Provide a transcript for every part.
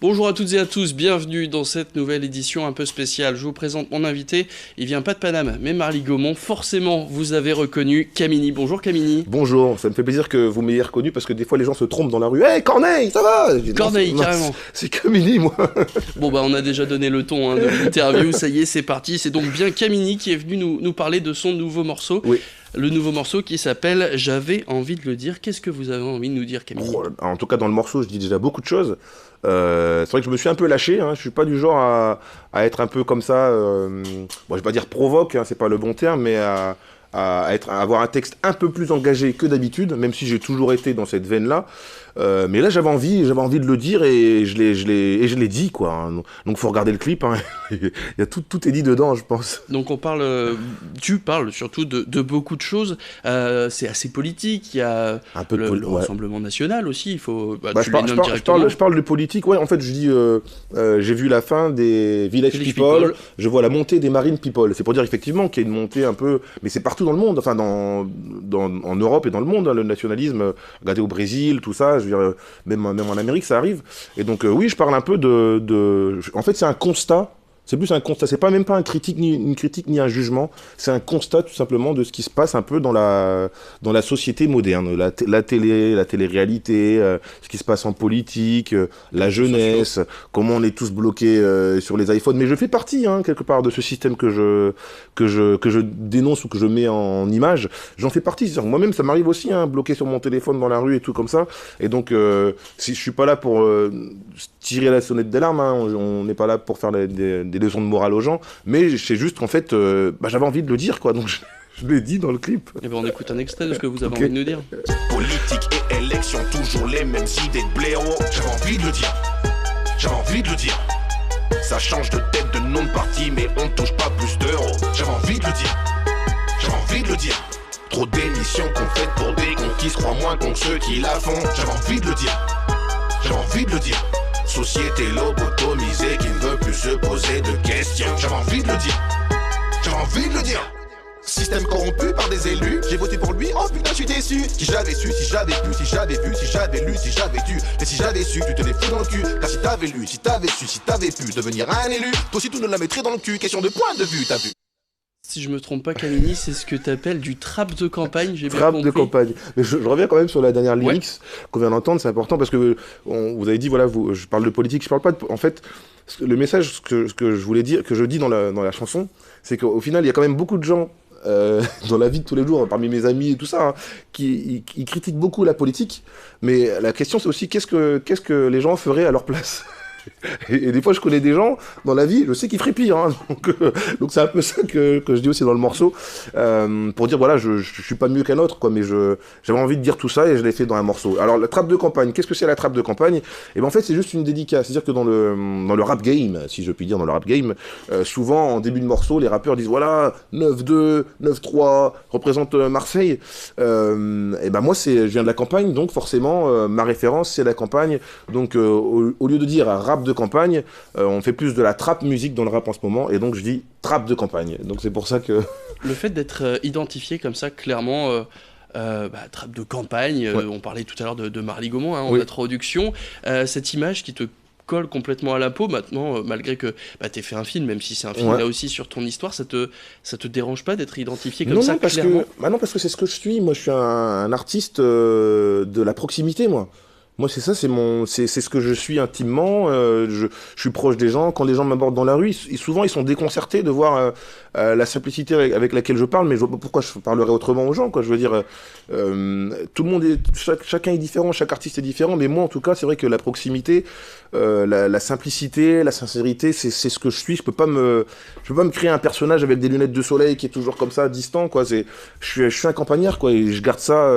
Bonjour à toutes et à tous, bienvenue dans cette nouvelle édition un peu spéciale. Je vous présente mon invité, il vient pas de Paname, mais Marly Gaumont. Forcément, vous avez reconnu Camini. Bonjour Camini. Bonjour, ça me fait plaisir que vous m'ayez reconnu parce que des fois les gens se trompent dans la rue. Hey Corneille, ça va? Corneille, Non, carrément. c'est Camini, moi. Bon bah on a déjà donné le ton de l'interview, ça y est, c'est parti. C'est donc bien Camini qui est venu nous parler de son nouveau morceau. Oui. Le nouveau morceau qui s'appelle J'avais envie de le dire. Qu'est-ce que vous avez envie de nous dire, Camini? En tout cas, dans le morceau, je dis déjà beaucoup de choses. C'est vrai que je me suis un peu lâché, hein. Je suis pas du genre à être un peu comme ça, bon, je vais pas dire provoque, hein, c'est pas le bon terme, mais à avoir un texte un peu plus engagé que d'habitude, même si j'ai toujours été dans cette veine-là. Mais là, j'avais envie de le dire et je l'ai dit, quoi, hein. Donc, faut regarder le clip, hein. Il y a tout est dit dedans, je pense. Donc tu parles surtout de beaucoup de choses. C'est assez politique. Il y a Un peu le ouais. Rassemblement national aussi. Il faut. Tu Je les nommes directement. parle de politique, ouais, en fait, je dis, j'ai vu la fin des Village People, je vois la montée des Marine People. C'est pour dire effectivement qu'il y a une montée un peu, mais c'est partout dans le monde, enfin, en Europe et dans le monde, hein, le nationalisme, regardez au Brésil, tout ça, je veux dire, même en Amérique, ça arrive. Et donc, oui, je parle un peu en fait, c'est un constat. C'est plus un constat, c'est pas même pas une critique ni un jugement, c'est un constat tout simplement de ce qui se passe un peu dans la société moderne, la télé-réalité, ce qui se passe en politique, la jeunesse, comment on est tous bloqués sur les iPhones. Mais je fais partie, hein, quelque part, de ce système que je dénonce ou que je mets en image. J'en fais partie. Moi-même, ça m'arrive aussi, hein, bloqué sur mon téléphone dans la rue et tout comme ça. Et donc, si je suis pas là pour tirer la sonnette d'alarme, hein, on n'est pas là pour faire des leçons de morale aux gens, mais c'est juste qu'en fait, j'avais envie de le dire, quoi, donc je l'ai dit dans le clip. Et on écoute un extrait de ce que vous avez envie de nous dire. Politique et élection, toujours les mêmes idées de blaireau. J'avais envie de le dire, j'avais envie de le dire. Ça change de tête, de nom de parti, mais on touche pas plus d'euros. J'avais envie de le dire, j'avais envie de le dire. Trop d'émissions qu'on fait pour des cons qui se croient moins cons que ceux qui la font. J'avais envie de le dire, j'avais envie de le dire. Société lobotomisée qui ne veut plus se poser de questions. J'avais envie de le dire, j'avais envie de le dire. Système corrompu par des élus, j'ai voté pour lui, oh putain je suis déçu. Si j'avais su, si j'avais pu, si j'avais vu, si j'avais lu, si j'avais dû. Et si j'avais su, tu te les fous dans le cul. Car si t'avais lu, si t'avais su, si t'avais pu devenir un élu, toi aussi tu nous la mettrais dans le cul. Question de point de vue, t'as vu. Si je me trompe pas, Camini, c'est ce que t'appelles du trap de campagne, j'ai bien Trap compris. de campagne. Mais je reviens quand même sur la dernière lyrics qu'on vient d'entendre, c'est important parce que vous avez dit, voilà, je parle de politique, je parle pas de... En fait, le message que je voulais dire, que je dis dans la chanson, c'est qu'au final, il y a quand même beaucoup de gens dans la vie de tous les jours, parmi mes amis et tout ça, hein, qui critiquent beaucoup la politique, mais la question c'est aussi qu'est-ce que les gens feraient à leur place. Et des fois, je connais des gens dans la vie, je sais qu'ils feraient pire, hein, donc c'est un peu ça que je dis aussi dans le morceau, pour dire voilà, je suis pas mieux qu'un autre, quoi, mais j'avais envie de dire tout ça et je l'ai fait dans un morceau. Alors la trappe de campagne, qu'est-ce que c'est la trappe de campagne? Et ben en fait, c'est juste une dédicace, c'est-à-dire que dans le rap game, si je puis dire, dans le rap game, souvent en début de morceau, les rappeurs disent voilà 9-2, 9-3, représente Marseille. Et ben moi, je viens de la campagne, donc forcément ma référence c'est la campagne. Donc au lieu de dire rap de campagne, on fait plus de la trap musique dans le rap en ce moment, et donc je dis trap de campagne. Donc c'est pour ça que... Le fait d'être identifié comme ça, clairement... trap de campagne, on parlait tout à l'heure de Marly Gaumont, hein, en introduction, cette image qui te colle complètement à la peau maintenant, malgré que t'aies fait un film, même si c'est un film là aussi sur ton histoire, ça te dérange pas d'être identifié comme ça clairement? Non, parce que c'est ce que je suis. Moi je suis un artiste de la proximité, moi. Moi, c'est ça, c'est ce que je suis intimement. Je suis proche des gens. Quand les gens m'abordent dans la rue, souvent ils sont déconcertés de voir la simplicité avec laquelle je parle. Mais je vois pas pourquoi je parlerais autrement aux gens, quoi. Je veux dire, tout le monde chacun est différent, chaque artiste est différent. Mais moi, en tout cas, c'est vrai que la proximité, la simplicité, la sincérité, c'est ce que je suis. Je peux pas me créer un personnage avec des lunettes de soleil qui est toujours comme ça, distant, quoi. Je suis un campagnard, quoi, et je garde ça.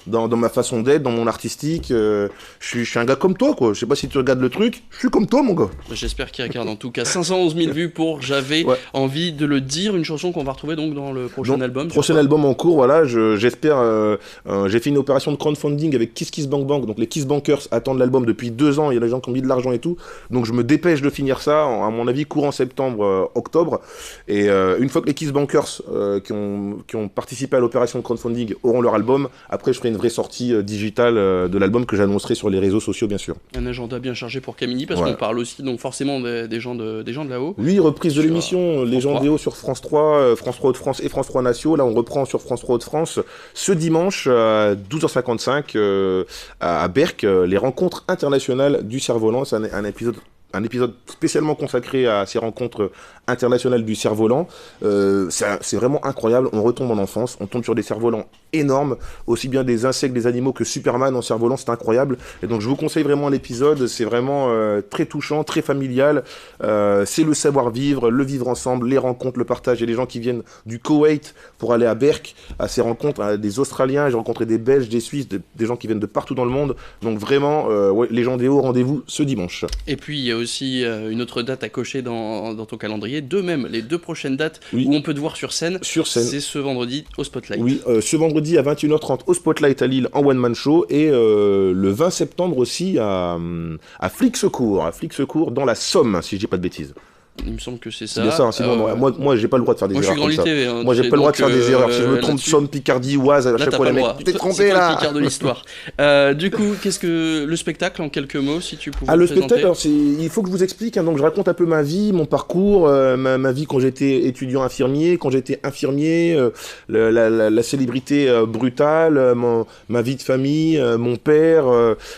Dans ma façon d'être, dans mon artistique, je suis un gars comme toi, quoi. Je sais pas si tu regardes le truc, je suis comme toi, mon gars. J'espère qu'il regarde. En tout cas, 511 000 vues pour J'avais envie de le dire, une chanson qu'on va retrouver donc dans le prochain album. Prochain album en cours, voilà. J'espère. J'ai fait une opération de crowdfunding avec Kiss Kiss Bank Bank, donc les Kiss Bankers attendent l'album depuis 2 ans. Il y a des gens qui ont mis de l'argent et tout, donc je me dépêche de finir ça. À mon avis, courant septembre, octobre. Et une fois que les Kiss Bankers qui ont participé à l'opération de crowdfunding auront leur album, après je ferai une vraie sortie digitale de l'album que j'annoncerai sur les réseaux sociaux, bien sûr. Un agenda bien chargé pour Camini, parce qu'on parle aussi donc forcément des gens de là-haut. Oui, reprise de l'émission Les gens des hauts sur France 3, France 3 Hauts-de-France et France 3 Natio. Là, on reprend sur France 3 Hauts-de-France ce dimanche à 12h55 à Berck, les rencontres internationales du cerf-volant. C'est un épisode spécialement consacré à ces rencontres internationales du cerf-volant. C'est vraiment incroyable, on retombe en enfance, on tombe sur des cerfs-volants énormes, aussi bien des insectes, des animaux que Superman en cerf-volant, c'est incroyable. Et donc je vous conseille vraiment l'épisode, c'est vraiment très touchant, très familial. C'est le savoir-vivre, le vivre ensemble, les rencontres, le partage. Il y a des gens qui viennent du Koweït pour aller à Berck, à ces rencontres, des Australiens, j'ai rencontré des Belges, des Suisses, des gens qui viennent de partout dans le monde. Donc vraiment, les gens des hauts, rendez-vous ce dimanche. Et puis il y a aussi une autre date à cocher dans ton calendrier, même les 2 prochaines dates où on peut te voir sur scène. C'est ce vendredi au Spotlight. Oui, ce vendredi à 21h30 au Spotlight à Lille en one-man show et le 20 septembre aussi à Flic Secours, dans la Somme, si je dis pas de bêtises. Il me semble que c'est ça. C'est bien ça, sinon, moi j'ai pas le droit de faire des erreurs comme ça. TV, hein, moi j'ai pas le droit de faire des erreurs. Si je me trompe, Somme, Picardie, Oise, à chaque fois les mecs, tu t'es trompé là. C'est toi le de l'histoire. Du coup, qu'est-ce que le spectacle en quelques mots, si tu pouvais le spectacle, alors, il faut que je vous explique. Donc je raconte un peu ma vie, mon parcours, ma vie quand j'étais étudiant infirmier, quand j'étais infirmier, la célébrité brutale, ma vie de famille, mon père.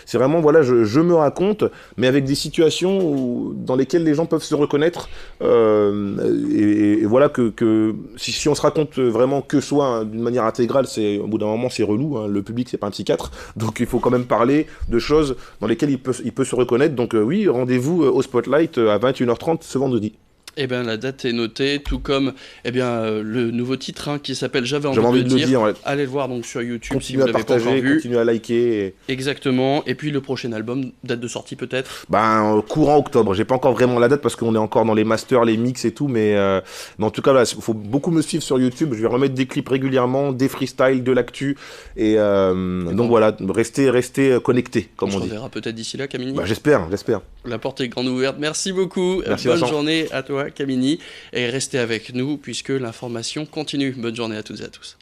C'est vraiment je me raconte, mais avec des situations dans lesquelles les gens peuvent se reconnaître. Et voilà que si on se raconte vraiment que soi d'une manière intégrale, au bout d'un moment c'est relou, hein. Le public c'est pas un psychiatre, donc il faut quand même parler de choses dans lesquelles il peut se reconnaître. Donc oui, rendez-vous au Spotlight à 21h30 ce vendredi. Eh bien, la date est notée, tout comme le nouveau titre qui s'appelle J'avais envie de le dire. Ouais. Allez le voir donc sur YouTube. Continuez si vous l'avez pas encore vu. Continuez à liker. Exactement. Et puis le prochain album, date de sortie peut-être courant octobre. J'ai pas encore vraiment la date parce qu'on est encore dans les masters, les mix et tout. Mais en tout cas, il faut beaucoup me suivre sur YouTube. Je vais remettre des clips régulièrement, des freestyles, de l'actu. Et donc voilà, restez connectés, comme on dit. On se reverra peut-être d'ici là, Camini. J'espère. La porte est grande ouverte. Merci beaucoup. Merci, bonne Vincent. Journée à toi, Camini, et restez avec nous puisque l'information continue. Bonne journée à toutes et à tous.